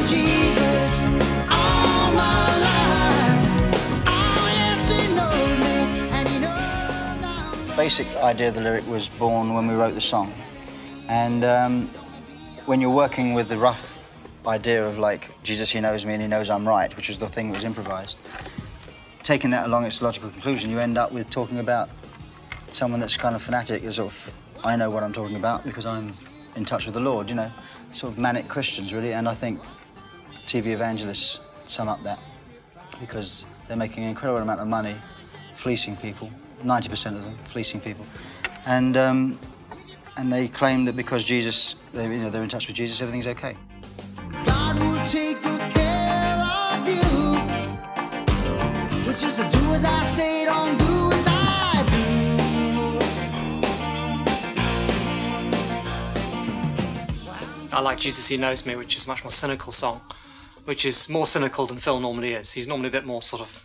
with Jesus all my life. Oh, yes, he knows me, and he knows I'm The basic idea of the lyric was born when we wrote the song. And when you're working with the rough idea of, like, Jesus, he knows me and he knows I'm right, which was the thing that was improvised, taking that along its logical conclusion, you end up with talking about someone that's kind of fanatic, is sort of, I know what I'm talking about because I'm in touch with the Lord, you know, sort of manic Christians, really. And I think TV evangelists sum up that because they're making an incredible amount of money fleecing people, 90% of them fleecing people. And they claim that because Jesus, they're in touch with Jesus, everything's okay. God will take good care of you, which is to do as I say, don't do as I do. I like Jesus, He Knows Me, which is a much more cynical song, which is more cynical than Phil normally is. He's normally a bit more sort of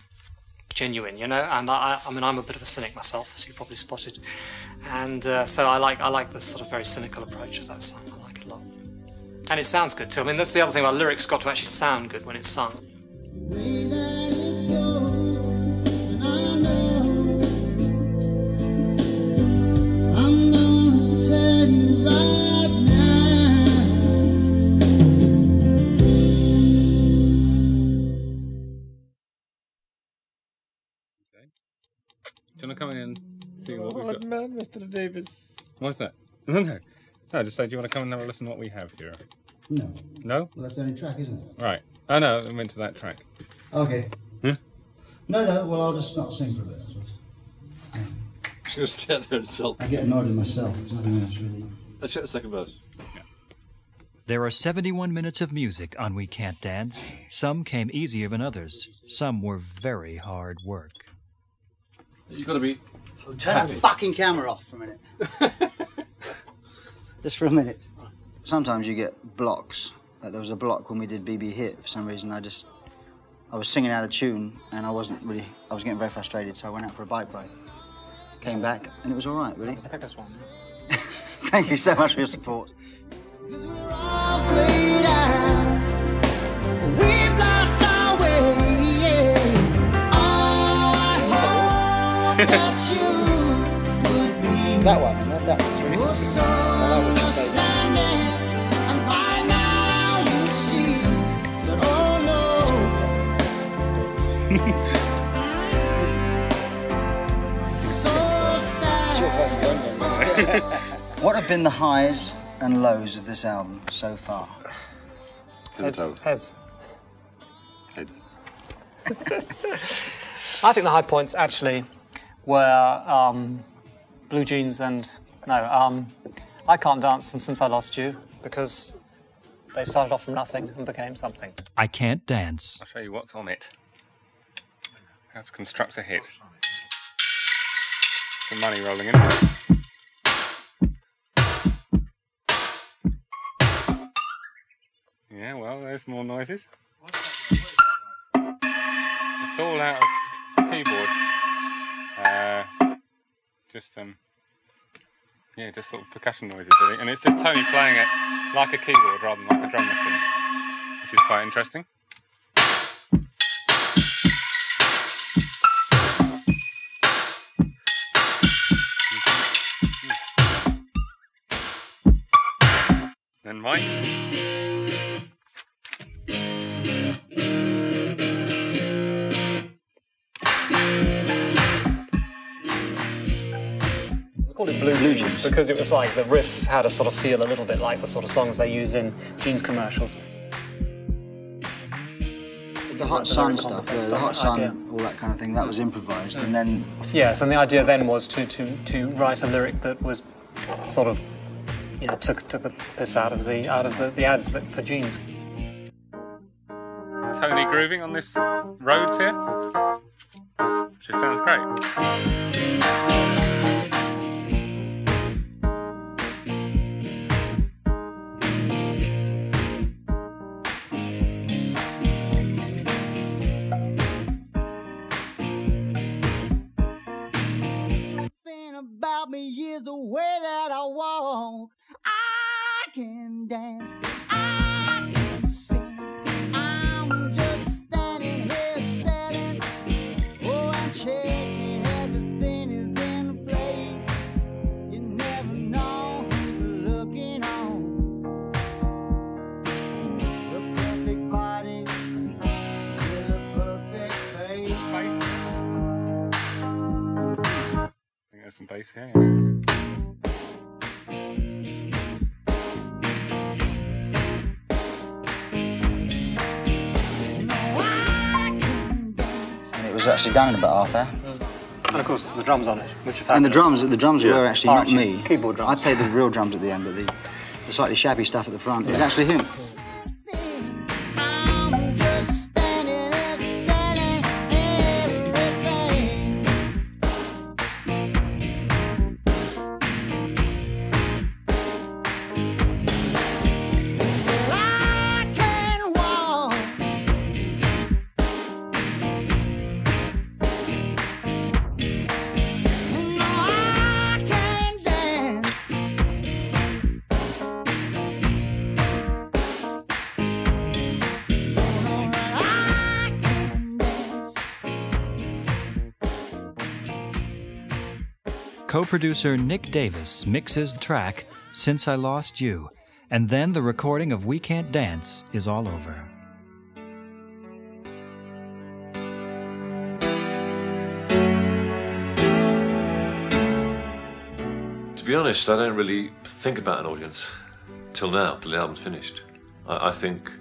genuine, you know, and I mean, I'm a bit of a cynic myself, as you probably spotted, and so I like this sort of very cynical approach of that song. I like it a lot. And it sounds good too. I mean, that's the other thing about lyrics, got to actually sound good when it's sung. Do you want to come in and see what we've got? Man, Mr. Davis. What's that? No, just say, do you want to come and have a listen to what we have here? No. No? Well, that's the only track, isn't it? Right. Oh, no, I went to that track. Okay. Huh? No, well, I'll just not sing for a bit, I suppose. Yeah. Just stand there and sulk. I get annoyed with myself. There's nothing else, really. Let's get the second verse. There are 71 minutes of music on We Can't Dance. Some came easier than others. Some were very hard work. You've got to be... Turn the fucking camera off for a minute. Just for a minute. Sometimes you get blocks. Like there was a block when we did BB Hit. For some reason, I was singing out of tune and I was getting very frustrated, so I went out for a bike ride. Came back and it was all right, really. I picked this one. Thank you so much for your support. 'Cause we're all played out. We've lost our way, yeah. Oh, I hope that you would be That one, I love that. It's really oh, so understanding. And by now you see that, oh no. So sad, so What have been the highs and lows of this album so far? Heads. Heads. I think the high points actually were Blue Jeans and I Can't Dance and Since I Lost You, because they started off from nothing and became something. I Can't Dance. I'll show you what's on it. How to construct a hit. Some money rolling in. Yeah, well, there's more noises. It's all out of the keyboard. Just sort of percussion noises, really. And it's just Tony playing it like a keyboard rather than like a drum machine, which is quite interesting. Then Mike. We called it Blue Jeans because it was like the riff had a sort of feel a little bit like the sort of songs they use in jeans commercials. The Hot Sun stuff, the Hot Sun, all that kind of thing, that was improvised, and then... Yes, and the idea then was to write a lyric that was sort of, you know, took the piss out of the ads for jeans. Tony grooving on this Rhodes here, which just sounds great. About me is the way that I walk. I can dance, I can sing, some bass here. Yeah. And it was actually done in about half hour. And of course, the drums on it, which are And the fabulous. drums were actually Are not actually me. keyboard drums. I played the real drums at the end, but the slightly shabby stuff at the front is actually him. I'm just standing there selling everything. I can walk. No, I can't dance. I can dance. Co-producer Nick Davis mixes the track Since I Lost You, and then the recording of We Can't Dance is all over. To be honest, I don't really think about an audience till now, till the album's finished. I think,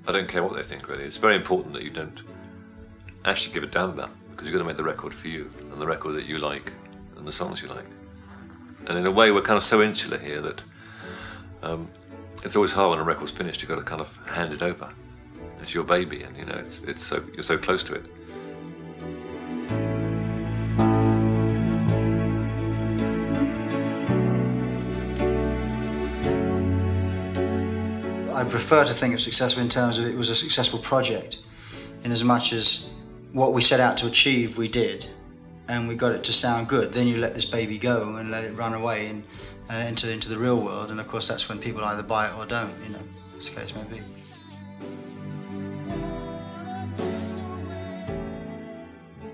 I don't care what they think really. It's very important that you don't actually give a damn about them, because you've got to make the record for you, and the record that you like, and the songs you like. And in a way, we're kind of so insular here that it's always hard when a record's finished. You've got to kind of hand it over. It's your baby, and you know, it's so you're so close to it. I prefer to think of successful in terms of it was a successful project, in as much as what we set out to achieve we did, and we got it to sound good. Then you let this baby go and let it run away and enter into the real world, and of course that's when people either buy it or don't, you know, as the case may be.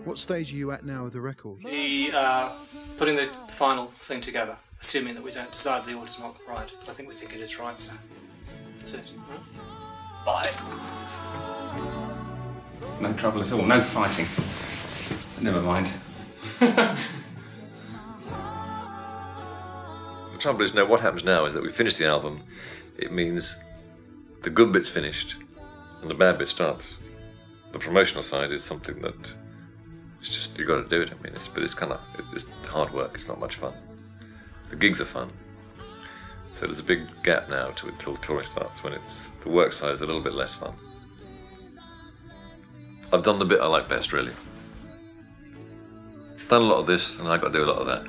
What stage are you at now with the record? Putting the final thing together, assuming that we don't decide the order's not right, but I think we think it is right, so that's it. Right? Bye. No trouble at all, no fighting. Never mind. The trouble is, now what happens now is that we finish the album. It means the good bit's finished and the bad bit starts. The promotional side is something that it's just, you've got to do it. I mean, it's kind of, it's hard work. It's not much fun. The gigs are fun. So there's a big gap now till touring starts, when the work side is a little bit less fun. I've done the bit I like best, really. Done a lot of this, and I've got to do a lot of that.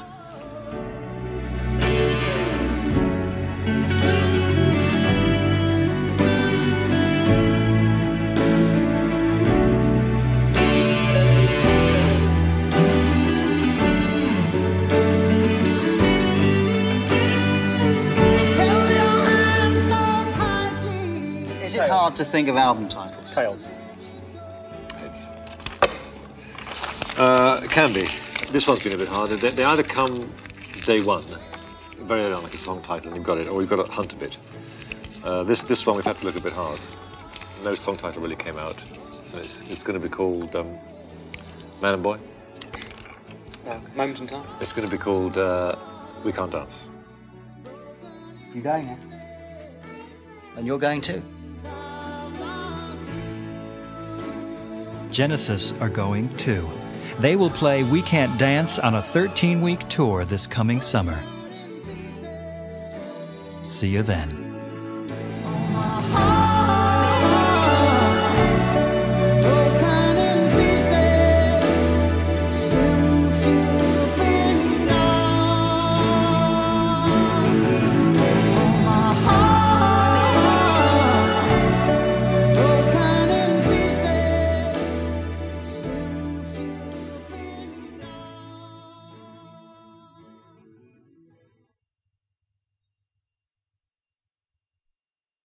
Held your hand so tightly. Is it hard to think of album titles? Tails. It can be. This one's been a bit harder. They either come day one, very early on, like a song title, and you've got it, or you've got to hunt a bit. This one we've had to look a bit hard. No song title really came out. It's going to be called Man and Boy. Moment in time. It's going to be called We Can't Dance. You going now? And you're going too. Genesis are going too. They will play We Can't Dance on a 13-week tour this coming summer. See you then.